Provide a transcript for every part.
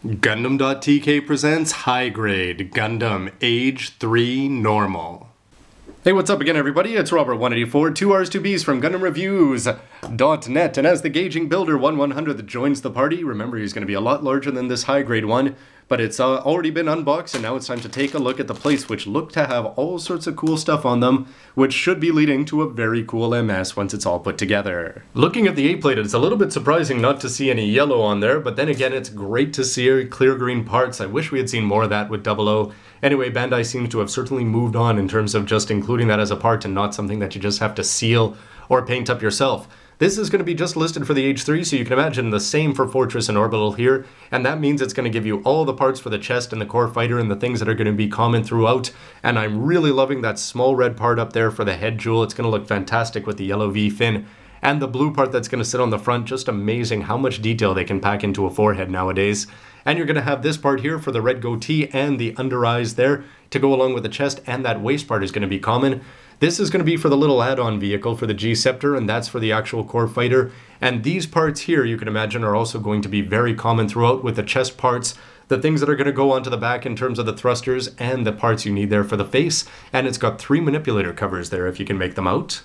Gundam.tk presents High Grade Gundam Age-3 Normal. Hey, what's up again, everybody? It's Robert184, 2Rs, 2Bs from GundamReviews.net, and as the gauging builder 1/100th joins the party, remember he's going to be a lot larger than this high grade one, but it's already been unboxed, and now it's time to take a look at the plates, which look to have all sorts of cool stuff on them, which should be leading to a very cool MS once it's all put together. Looking at the A plate, it's a little bit surprising not to see any yellow on there, but then again, it's great to see clear green parts. I wish we had seen more of that with 00. Anyway, Bandai seems to have certainly moved on in terms of just including that as a part and not something that you just have to seal or paint up yourself. This is going to be just listed for the Age-3, so you can imagine the same for Fortress and Orbital here, and that means it's going to give you all the parts for the chest and the core fighter and the things that are going to be common throughout, and I'm really loving that small red part up there for the head jewel. It's going to look fantastic with the yellow V fin, and the blue part that's going to sit on the front. Just amazing how much detail they can pack into a forehead nowadays. And you're going to have this part here for the red goatee and the under eyes there to go along with the chest, and that waist part is going to be common. This is going to be for the little add-on vehicle for the G-Scepter, and that's for the actual core fighter. And these parts here, you can imagine, are also going to be very common throughout with the chest parts, the things that are going to go onto the back in terms of the thrusters, and the parts you need there for the face. And it's got 3 manipulator covers there if you can make them out.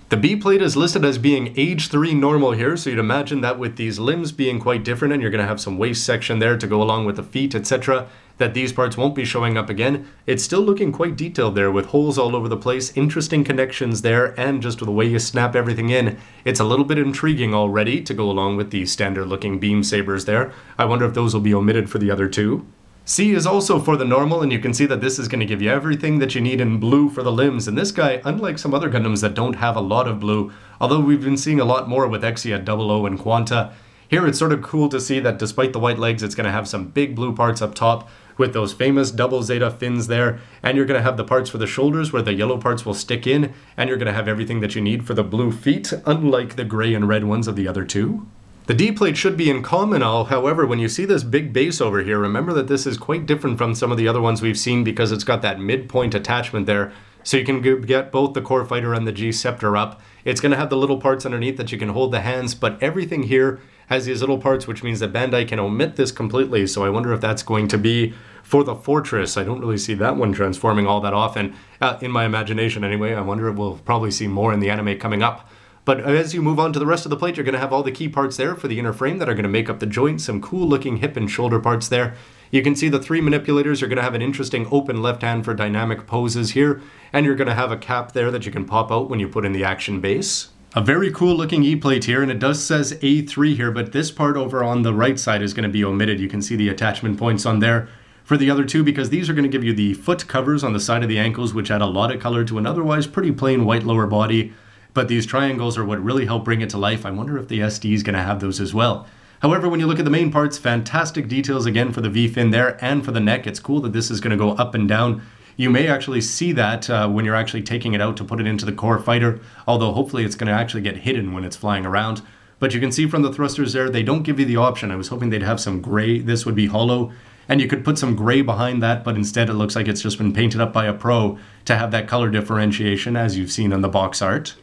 The B plate is listed as being Age-3 Normal here, so you'd imagine that with these limbs being quite different, and you're going to have some waist section there to go along with the feet, etc., that these parts won't be showing up again. It's still looking quite detailed there with holes all over the place, interesting connections there, and just the way you snap everything in, it's a little bit intriguing already to go along with the standard looking beam sabers there. I wonder if those will be omitted for the other two. C is also for the normal, and you can see that this is going to give you everything that you need in blue for the limbs. And this guy, unlike some other Gundams that don't have a lot of blue, although we've been seeing a lot more with Exia, 00, and Quanta, here it's sort of cool to see that despite the white legs, it's going to have some big blue parts up top with those famous double Zeta fins there, and you're going to have the parts for the shoulders where the yellow parts will stick in, and you're going to have everything that you need for the blue feet, unlike the gray and red ones of the other two. The D plate should be in common all, however, when you see this big base over here, remember that this is quite different from some of the other ones we've seen because it's got that midpoint attachment there, so you can get both the core fighter and the G-Scepter up. It's going to have the little parts underneath that you can hold the hands, but everything here has these little parts, which means that Bandai can omit this completely, so I wonder if that's going to be for the Fortress. I don't really see that one transforming all that often, in my imagination anyway. I wonder if we'll probably see more in the anime coming up. But as you move on to the rest of the plate, you're going to have all the key parts there for the inner frame that are going to make up the joint, some cool looking hip and shoulder parts there. You can see the 3 manipulators. You're going to have an interesting open left hand for dynamic poses here, and you're going to have a cap there that you can pop out when you put in the action base. A very cool looking E-plate here, and it does says A3 here, but this part over on the right side is going to be omitted. You can see the attachment points on there for the other two, because these are going to give you the foot covers on the side of the ankles, which add a lot of color to an otherwise pretty plain white lower body. But these triangles are what really help bring it to life. I wonder if the SD is going to have those as well. However, when you look at the main parts, fantastic details again for the V-fin there and for the neck. It's cool that this is going to go up and down. You may actually see that when you're actually taking it out to put it into the core fighter, although hopefully it's going to actually get hidden when it's flying around. But you can see from the thrusters there, they don't give you the option. I was hoping they'd have some gray. This would be hollow, and you could put some gray behind that, but instead it looks like it's just been painted up by a pro to have that color differentiation, as you've seen on the box art.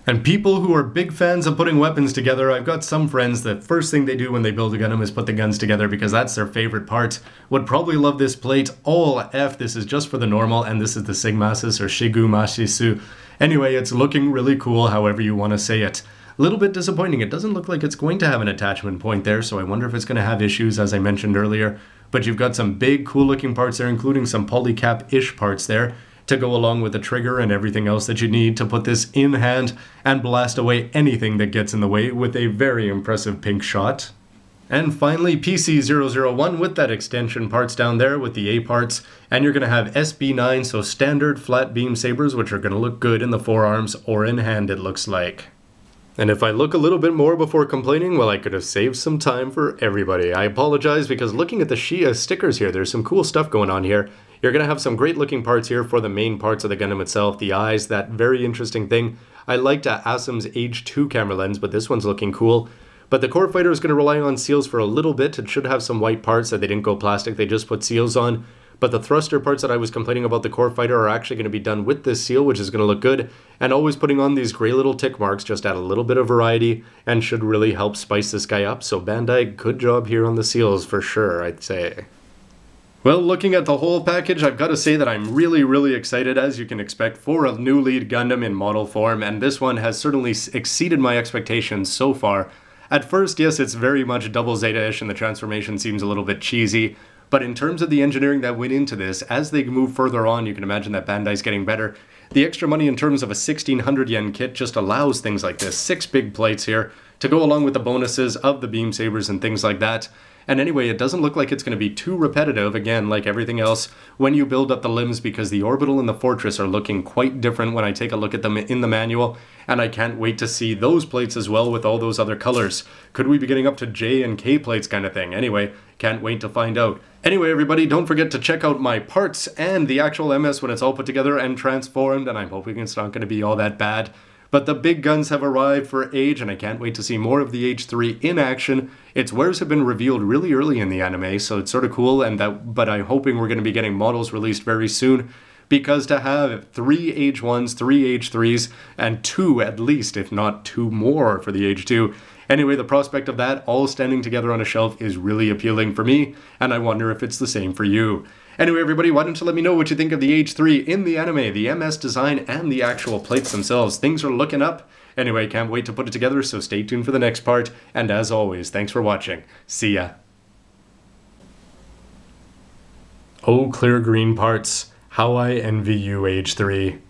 And people who are big fans of putting weapons together, I've got some friends that first thing they do when they build a Gundam is put the guns together because that's their favorite part. Would probably love this plate. All F, this is just for the normal, and this is the Sigmasis or Shigumashisu. Anyway, it's looking really cool however you want to say it. A little bit disappointing. It doesn't look like it's going to have an attachment point there, so I wonder if it's going to have issues, as I mentioned earlier. But you've got some big cool looking parts there, including some polycap-ish parts there, to go along with the trigger and everything else that you need to put this in hand and blast away anything that gets in the way with a very impressive pink shot. And finally, PC001 with that extension parts down there with the A parts, and you're going to have SB9, so standard flat beam sabers, which are going to look good in the forearms or in hand, it looks like. And if I look a little bit more before complaining, well, I could have saved some time for everybody. I apologize, because looking at the Shia stickers here, there's some cool stuff going on here. You're going to have some great looking parts here for the main parts of the Gundam itself, the eyes, that very interesting thing. I liked Asim's Age-2 camera lens, but this one's looking cool. But the core fighter is going to rely on seals for a little bit. It should have some white parts that they didn't go plastic, they just put seals on. but the thruster parts that I was complaining about the core fighter are actually going to be done with this seal, which is going to look good, and always putting on these gray little tick marks just add a little bit of variety and should really help spice this guy up. So Bandai, good job here on the seals for sure, I'd say. Well, looking at the whole package, I've got to say that I'm really excited, as you can expect, for a new lead Gundam in model form, and this one has certainly exceeded my expectations so far. At first, yes, it's very much Double Zeta-ish and the transformation seems a little bit cheesy, but in terms of the engineering that went into this, as they move further on, you can imagine that Bandai's getting better. The extra money in terms of a 1600 yen kit just allows things like this, 6 big plates here, to go along with the bonuses of the beam sabers and things like that. And anyway, it doesn't look like it's going to be too repetitive, again, like everything else, when you build up the limbs, because the orbital and the fortress are looking quite different when I take a look at them in the manual, and I can't wait to see those plates as well with all those other colors. Could we be getting up to J and K plates kind of thing? Anyway, can't wait to find out. Anyway, everybody, don't forget to check out my parts and the actual MS when it's all put together and transformed, and I'm hoping it's not going to be all that bad. But the big guns have arrived for Age, and I can't wait to see more of the Age-3 in action. Its wares have been revealed really early in the anime, so it's sort of cool, but I'm hoping we're going to be getting models released very soon, because to have 3 Age-1s, 3 Age-3s, and 2 at least, if not 2 more for the Age-2. Anyway, the prospect of that all standing together on a shelf is really appealing for me, and I wonder if it's the same for you. Anyway, everybody, why don't you let me know what you think of the Age-3 in the anime, the MS design, and the actual plates themselves. Things are looking up. Anyway, can't wait to put it together, so stay tuned for the next part. And as always, thanks for watching. See ya. Oh, clear green parts. How I envy you, Age-3.